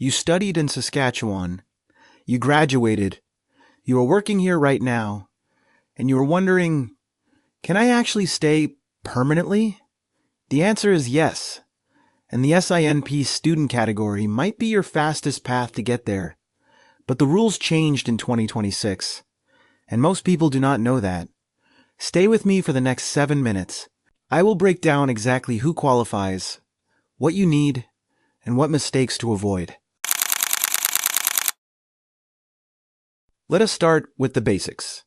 You studied in Saskatchewan. You graduated. You are working here right now. And you are wondering, can I actually stay permanently? The answer is yes. And the SINP Student Category might be your fastest path to get there. But the rules changed in 2026. And most people do not know that. Stay with me for the next 7 minutes. I will break down exactly who qualifies, what you need, and what mistakes to avoid. Let us start with the basics.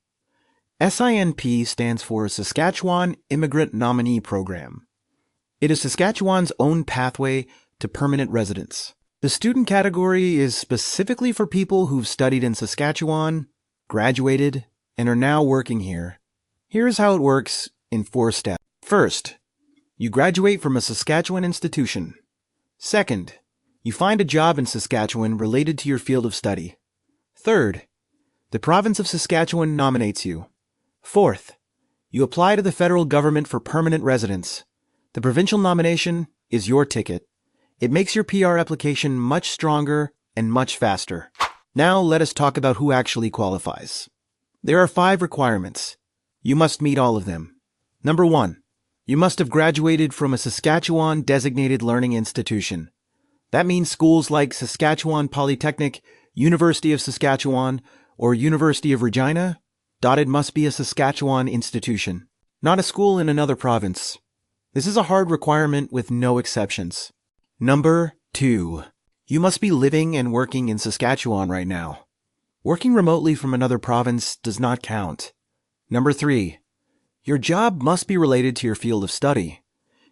SINP stands for Saskatchewan Immigrant Nominee Program. It is Saskatchewan's own pathway to permanent residence. The student category is specifically for people who've studied in Saskatchewan, graduated, and are now working here. Here's how it works in 4 steps. First, you graduate from a Saskatchewan institution. Second, you find a job in Saskatchewan related to your field of study. Third, the province of Saskatchewan nominates you. Fourth, you apply to the federal government for permanent residence. The provincial nomination is your ticket. It makes your PR application much stronger and much faster. Now let us talk about who actually qualifies. There are 5 requirements. You must meet all of them. Number 1, you must have graduated from a Saskatchewan designated learning institution. That means schools like Saskatchewan Polytechnic, University of Saskatchewan, or University of Regina. It must be a Saskatchewan institution, not a school in another province. This is a hard requirement with no exceptions. Number 2, you must be living and working in Saskatchewan right now. Working remotely from another province does not count. Number 3, your job must be related to your field of study.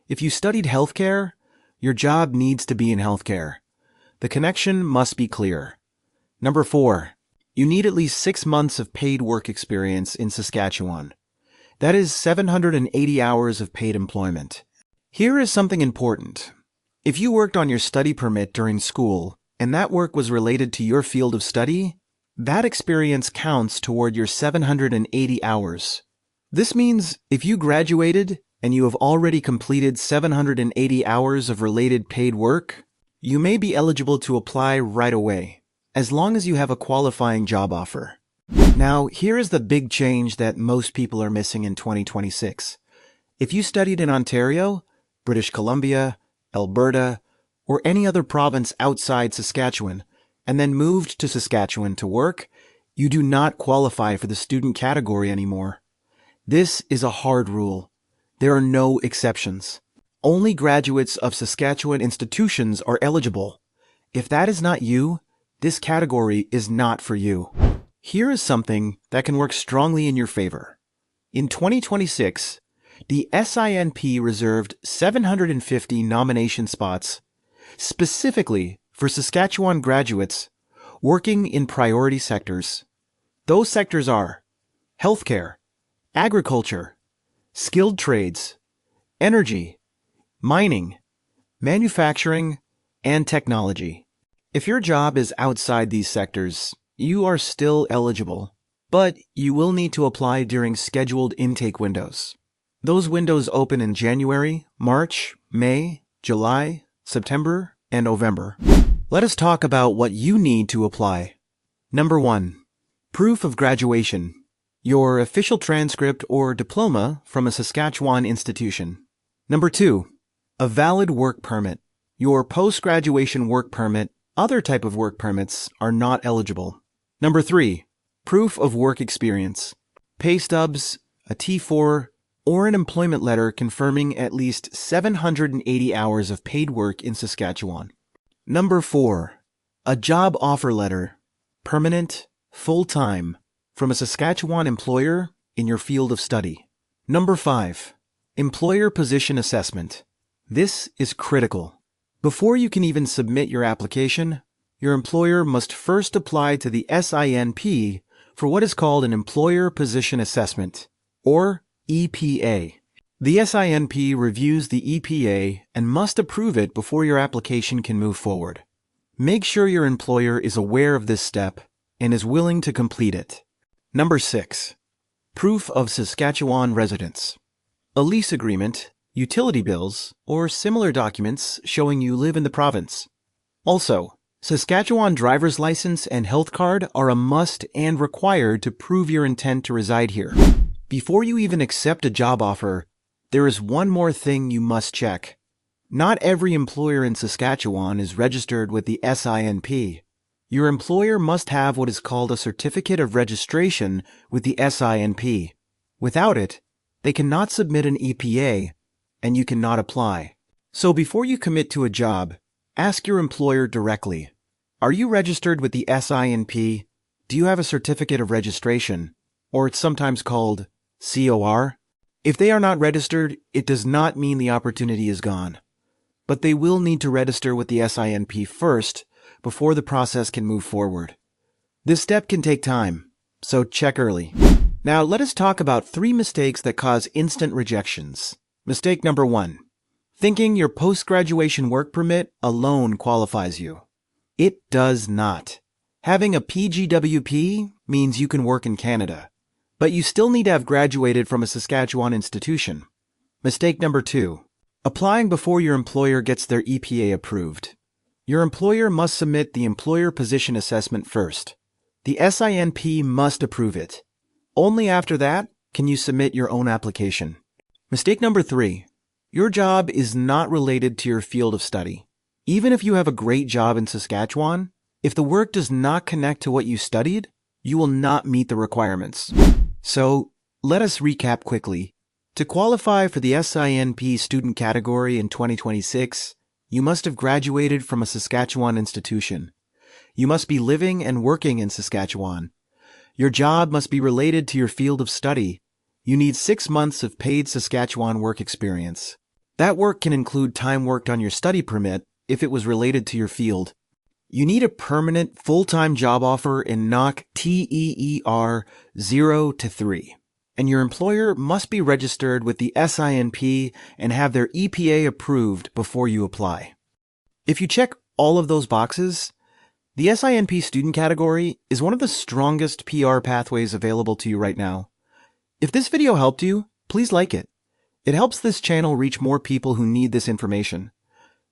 If you studied healthcare, your job needs to be in healthcare. The connection must be clear. Number 4, you need at least 6 months of paid work experience in Saskatchewan. That is 780 hours of paid employment. Here is something important. If you worked on your study permit during school, and that work was related to your field of study, that experience counts toward your 780 hours. This means if you graduated and you have already completed 780 hours of related paid work, you may be eligible to apply right away, as long as you have a qualifying job offer. Now, here is the big change that most people are missing in 2026. If you studied in Ontario, British Columbia, Alberta, or any other province outside Saskatchewan, and then moved to Saskatchewan to work, you do not qualify for the student category anymore. This is a hard rule. There are no exceptions. Only graduates of Saskatchewan institutions are eligible. If that is not you, this category is not for you. Here is something that can work strongly in your favor. In 2026, the SINP reserved 750 nomination spots specifically for Saskatchewan graduates working in priority sectors. Those sectors are healthcare, agriculture, skilled trades, energy, mining, manufacturing, and technology. If your job is outside these sectors, you are still eligible, but you will need to apply during scheduled intake windows. Those windows open in January, March, May, July, September, and November. Let us talk about what you need to apply. Number 1, proof of graduation. Your official transcript or diploma from a Saskatchewan institution. Number 2, a valid work permit. Your post-graduation work permit, other type of work permits, are not eligible. Number 3, proof of work experience. Pay stubs, a T4, or an employment letter confirming at least 780 hours of paid work in Saskatchewan. Number 4, a job offer letter, permanent, full-time, from a Saskatchewan employer in your field of study. Number 5, employer position assessment. This is critical. Before you can even submit your application, your employer must first apply to the SINP for what is called an Employer Position Assessment, or EPA. The SINP reviews the EPA and must approve it before your application can move forward. Make sure your employer is aware of this step and is willing to complete it. Number 6, proof of Saskatchewan residence. A lease agreement, utility bills, or similar documents showing you live in the province. Also, Saskatchewan driver's license and health card are a must and required to prove your intent to reside here. Before you even accept a job offer, there is one more thing you must check. Not every employer in Saskatchewan is registered with the SINP. Your employer must have what is called a certificate of registration with the SINP. Without it, they cannot submit an EPA, and you cannot apply. So before you commit to a job, ask your employer directly. Are you registered with the SINP? Do you have a certificate of registration, or it's sometimes called COR? If they are not registered, it does not mean the opportunity is gone. But they will need to register with the SINP first before the process can move forward. This step can take time, so check early. Now let us talk about 3 mistakes that cause instant rejections. Mistake number 1. Thinking your post-graduation work permit alone qualifies you. It does not. Having a PGWP means you can work in Canada, but you still need to have graduated from a Saskatchewan institution. Mistake number 2. Applying before your employer gets their EPA approved. Your employer must submit the employer position assessment first. The SINP must approve it. Only after that can you submit your own application. Mistake number 3. Your job is not related to your field of study. Even if you have a great job in Saskatchewan, if the work does not connect to what you studied, you will not meet the requirements. So, let us recap quickly. To qualify for the SINP Student Category in 2026, you must have graduated from a Saskatchewan institution. You must be living and working in Saskatchewan. Your job must be related to your field of study. You need 6 months of paid Saskatchewan work experience. That work can include time worked on your study permit if it was related to your field. You need a permanent full-time job offer in NOC TEER 0 to 3. And your employer must be registered with the SINP and have their EPA approved before you apply. If you check all of those boxes, the SINP Student Category is one of the strongest PR pathways available to you right now. If this video helped you, please like it. It helps this channel reach more people who need this information.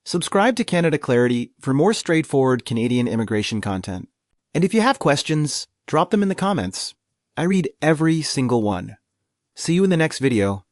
Subscribe to Canada Clarity for more straightforward Canadian immigration content. And if you have questions, drop them in the comments. I read every single one. See you in the next video.